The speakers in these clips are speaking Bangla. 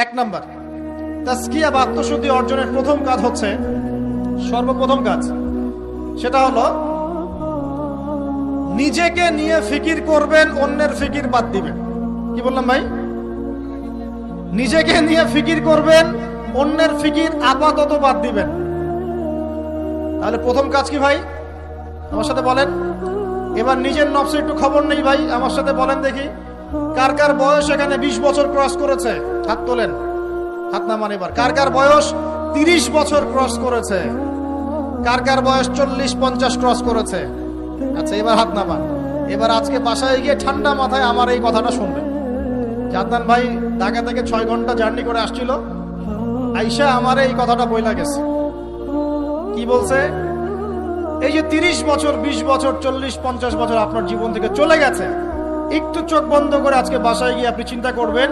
এক নাম্বার তাজকিয়া বা আত্মশুদ্ধি অর্জনের প্রথম কাজ হচ্ছে, সর্বপ্রথম কাজ সেটা হলো নিজেকে নিয়ে ফিকির করবেন, অন্যের ফিকির বাদ দিবেন। কি বললাম ভাই? নিজেকে নিয়ে ফিকির করবেন, অন্যের ফিকির আপাতত বাদ দিবেন। তাহলে প্রথম কাজ কি ভাই? আমার সাথে বলেন। এবার নিজের নফসে একটু খবর নেই ভাই, আমার সাথে বলেন দেখি কার কার বয়স এখানে 20 বছর ক্রস করেছে? হাত তোলেন, হাত নামান। এবার কার কার বয়স 30 বছর ক্রস করেছে? কার কার বয়স 40-50 ক্রস করেছে? আচ্ছা, এবার হাত নামান। এবার আজকে বাসায় গিয়ে ঠান্ডা মাথায় আমার এই কথাটা শুনবেন। জানতান ভাই ঢাকা থেকে 6 ঘন্টা জার্নি করে আসছিল, আইসা আমার এই কথাটা বইলা গেছে। কি বলছে? এই যে 30 বছর, 20 বছর, 40-50 বছর আপনার জীবন থেকে চলে গেছে, একটু চোখ বন্ধ করে আজকে বাসায় গিয়ে আপনি চিন্তা করবেন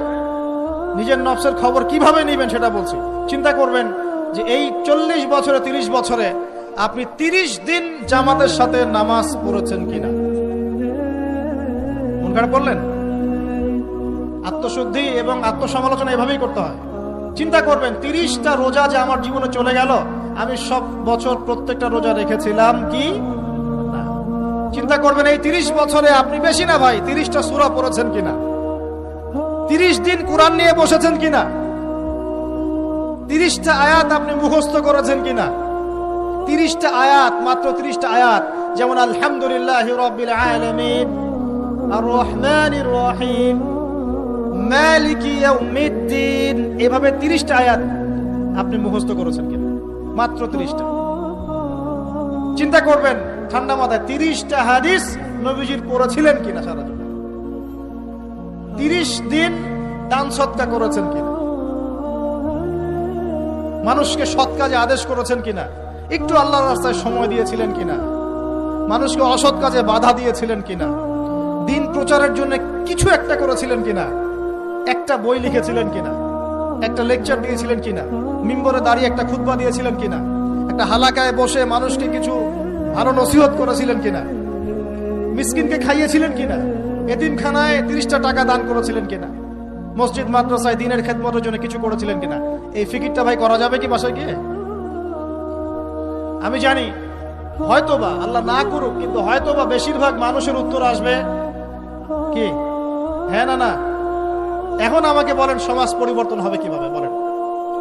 নিজের নফসের খবর কিভাবে নেবেন সেটা বলছি। চিন্তা করবেন যে এই 40 বছরে, 30 বছরে আপনি 30 দিন জামাতের সাথে নামাজ পড়েছেন কিনা। মন খারাপ করলেন? আত্মশুদ্ধি এবং আত্মসমালোচনা এভাবেই করতে হয়। চিন্তা করবেন 30টা রোজা যে আমার জীবনে চলে গেল, আমি সব বছর প্রত্যেকটা রোজা রেখেছিলাম কি না। চিন্তা করবেন এই 30 বছরে আপনি, বেশি না ভাই, 30টা সূরা পড়েছেন কিনা, 30 দিন কোরআন নিয়ে বসেছেন কিনা, 30টা আয়াত আপনি মুখস্থ করেছেন কিনা। 30টা আয়াত, মাত্র 30টা আয়াত, যেমন আলহামদুলিল্লাহি রাব্বিল আলামিন, আর রহমানির রহিম, মালিকি ইয়াউমিদ্দিন, এভাবে 30টা আয়াত আপনি মুখস্থ করেছেন কিনা, মাত্র 30টা। চিন্তা করবেন ঠান্ডা মাথায় 30টা হাদিস নবীজির পড়েছিলেন কিনা সারা জীবন, 30 দিন দান সদকা করেছেন কিনা, মানুষকে সৎ কাজে আদেশ করেছেন কিনা, একটু আল্লাহর রাস্তায় সময় দিয়েছিলেন কিনা, মানুষকে অসৎ কাজে বাধা দিয়েছিলেন কিনা, দিন প্রচারের জন্য কিছু একটা করেছিলেন কিনা, একটা বই লিখেছিলেন কিনা, একটা লেকচার দিয়েছিলেন কিনা, মিম্বরে দাঁড়িয়ে একটা খুতবা দিয়েছিলেন কিনা, একটা হালাকায় বসে মানুষকে কিছু ভালো নসিহত করেছিলেন কিনা, মিসকিনকে খাইয়েছিলেন কিনা, এতিমখানায় 30টা টাকা দান করেছিলেন কিনা, মসজিদ মাদ্রাসায় দ্বীনের খেদমতের জন্য কিছু করেছিলেন কিনা। এই ফিকিরটা ভাই করা যাবে কি বাসায় গিয়ে? আমি জানি হয়তোবা, আল্লাহ না করুক, কিন্তু হয়তোবা বেশিরভাগ মানুষের উত্তর আসবে কি হ্যাঁ না না। এখন আমাকে বলেন সমাজ পরিবর্তন হবে কিভাবে? বলেন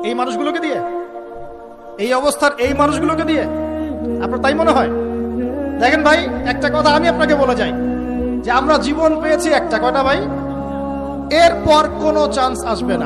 এই মানুষগুলোকে দিয়ে, এই অবস্থার এই মানুষগুলোকে দিয়ে? আপনার তাই মনে হয়? দেখেন ভাই, একটা কথা আমি আপনাকে বলে যাই যে আমরা জীবন পেয়েছি একটা, কয়টা ভাই? এরপর কোনো চান্স আসবে না।